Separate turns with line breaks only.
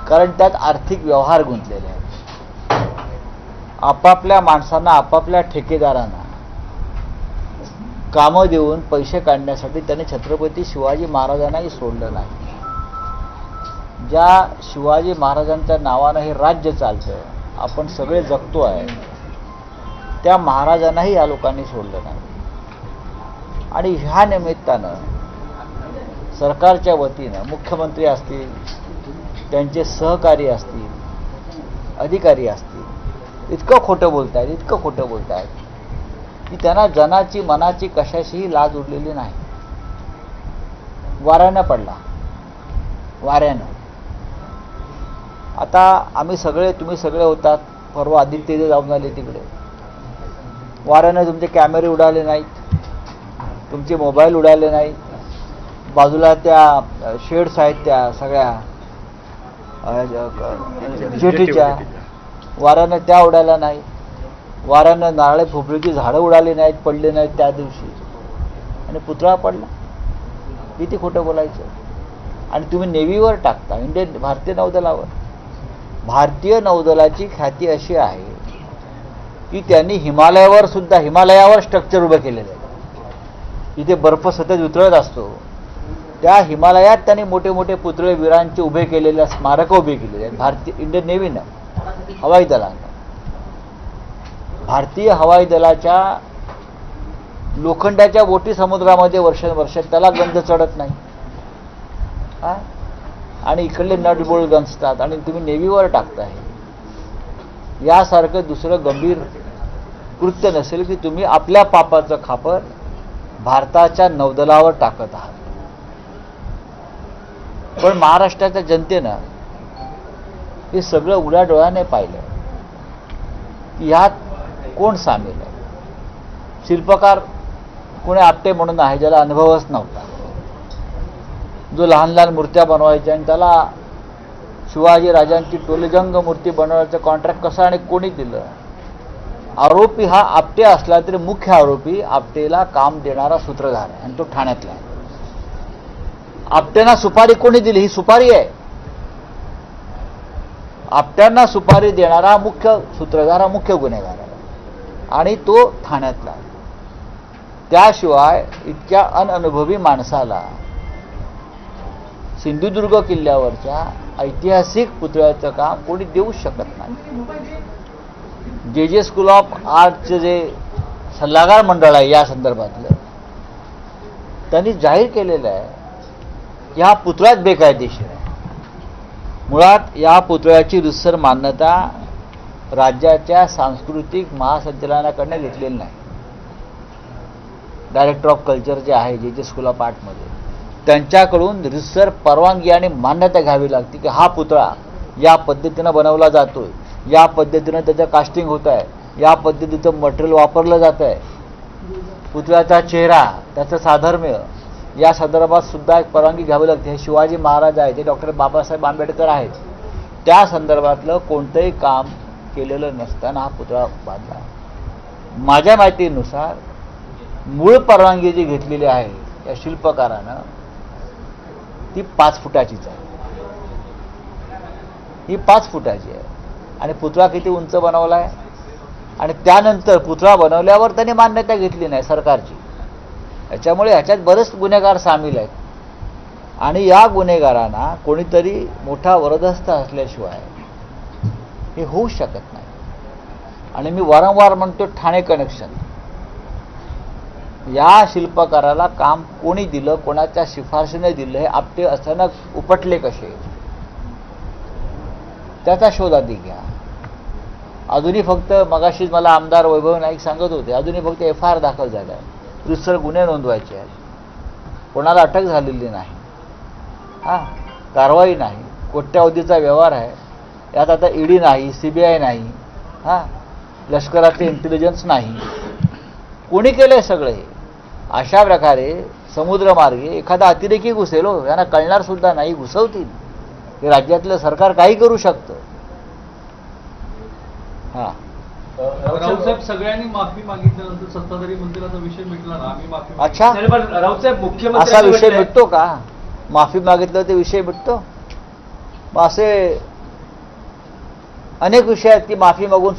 कारण त्यात आर्थिक व्यवहार गुंतलेले आहेत. आपापल्या माणसांना, आपापल्या ठेकेदारांना कामं देऊन पैसे काढण्यासाठी त्याने छत्रपती शिवाजी महाराजांनाही सोडलं नाही. ज्या शिवाजी महाराजांच्या नावानं हे राज्य चालतं, आपण सगळे जगतो आहे, त्या महाराजांनाही या लोकांनी सोडलं नाही. आणि ह्या निमित्तानं सरकारच्या वतीनं मुख्यमंत्री असतील, त्यांचे सहकारी असतील, अधिकारी असतील, इतकं खोटं बोलतायत की त्यांना जनाची मनाची कशाशीही लाज उरलेली नाही. वाऱ्यानं पडला, वाऱ्यानं. आता आम्ही सगळे, तुम्ही सगळे होतात, परवा आदित्य जाऊन आले तिकडे, वाऱ्यानं तुमचे कॅमेरे उडाले नाहीत, तुमचे मोबाईल उडाले नाहीत, बाजूला त्या शेड्स आहेत त्या सगळ्या जेटीच्या, वाऱ्यानं त्या उडाल्या नाही, वाऱ्यानं नारळे खोबरीची झाडं उडाली नाहीत, पडली नाहीत त्या दिवशी, आणि पुतळा पडला. किती खोटं बोलायचं. आणि तुम्ही नेव्हीवर टाकता, भारतीय नौदलावर. भारतीय नौदलाची ख्याती अशी आहे की त्यांनी हिमालयावर स्ट्रक्चर उभं केलेलं आहे. इथे बर्फ सतत उतरत असतो, त्या हिमालयात त्यांनी मोठे मोठे पुतळे वीरांचे उभे केलेले, स्मारकं उभे केलेले आहेत. भारतीय इंडियन नेव्हीनं, हवाई दलानं. भारतीय हवाई दलाच्या लोखंडाच्या बोटी समुद्रामध्ये वर्ष त्याला गंध चढत नाही. आणि इकडले नट बोल्ट गंजतात आणि तुम्ही नेव्हीवर टाकताय. यासारखं दुसरं गंभीर कृत्य नसेल की तुम्ही आपल्या पापाचं खापर भारताच्या नौदलावर टाकत आहात. पण महाराष्ट्राच्या जनतेनं हे सगळं उघड्या डोळ्याने पाहिलं की ह्यात कोण सामील आहे. शिल्पकार कोणी आपटे म्हणून आहे, ज्याला अनुभवच नव्हता, जो लहान लहान मूर्त्या बनवायच्या, आणि त्याला शिवाजी राजांची टोलेजंग मूर्ती बनवायचं कॉन्ट्रॅक्ट कसं आणि कोणी दिलं. आरोपी हा आपटे असला तरी मुख्य आरोपी आपटेला काम देणारा सूत्रधार आहे, आणि तो ठाण्यातला आहे. आपट्यांना सुपारी कोणी दिली, ही सुपारी आहे. आपट्यांना सुपारी देणारा मुख्य सूत्रधार हा मुख्य गुन्हेगार आहे, आणि तो ठाण्यातला आहे. त्याशिवाय इतक्या अनअनुभवी माणसाला सिंधुदुर्ग किल्ल्यावरच्या ऐतिहासिक पुतळ्याचं काम कोणी देऊ शकत नाही. जे स्कूल ऑफ आर्टचं जे सल्लागार मंडळ आहे या संदर्भातलं, त्यांनी जाहीर केलेलं आहे की हा पुतळाच बेकायदेशीर आहे. मुळात या पुतळ्याची रितसर मान्यता राज्याच्या सांस्कृतिक महासंचालनाकडनं घेतलेली नाही. डायरेक्टर ऑफ कल्चर जे आहे जे स्कूल ऑफ आर्टमध्ये, त्यांच्याकडून रितसर परवानगी आणि मान्यता घ्यावी लागते की हा पुतळा या पद्धतीनं बनवला जातोय, या पद्धतीनं त्याचं कास्टिंग होत आहे, या पद्धतीचं मटेरियल वापरलं जात आहे, पुतळ्याचा चेहरा, त्याचं साधर्म्य, या संदर्भात सुद्धा एक परवानगी घ्यावी लागते. हे शिवाजी महाराज आहेत, हे डॉक्टर बाबासाहेब आंबेडकर आहेत, त्या संदर्भातलं कोणतंही काम केलेलं नसताना हा पुतळा बांधला. माझ्या माहितीनुसार मूळ परवानगी जी घेतलेली आहे या शिल्पकारानं ती 5 फुटाचीच आहे. ही 5 फुटाची आहे. आणि पुतळा किती उंच बनवला आहे, आणि त्यानंतर पुतळा बनवल्यावर त्यांनी मान्यता घेतली नाही सरकारची. याच्यामुळे ह्याच्यात बरेच गुन्हेगार सामील आहेत, आणि या गुन्हेगारांना कोणीतरी मोठा वरदहस्त असल्याशिवाय हे होऊ शकत नाही. आणि मी वारंवार म्हणतो, ठाणे कनेक्शन, या शिल्पकाराला काम कोणी दिलं, कोणाच्या शिफारशीने दिलं, हे आपटे अचानक उपटले कसे, त्याचा शोध आधी घ्या. अजूनही फक्त, मगाशीच मला आमदार वैभव नाईक सांगत होते, अजूनही फक्त FIR दाखल झाल्या, रितसर गुन्हे नोंदवायचे आहेत, कोणाला अटक झालेली नाही, कारवाई नाही, कोट्यावधीचा व्यवहार आहे. यात आता ED नाही, CBI नाही, लष्कराचे इंटेलिजन्स नाही, कोणी केलंय सगळं हे. अशा प्रकारे समुद्रमार्गे एखादा अतिरेकी घुसेल, यांना कळणार सुद्धा नाही, घुसवतील. हे राज्यातलं सरकार काही करू शकतं.
राऊतसाहेब, सगळ्यांनी माफी मागितल्यानंतर सत्ताधारी मंत्र्याचा विषय मिटला ना, आम्ही माफी.
अच्छा,
राऊतसाहेब मुख्यमंत्री
असा विषय मिटतो का? माफी मागितलं ते विषय मिटतो? मग असे अनेक विषय आहेत की माफी मागून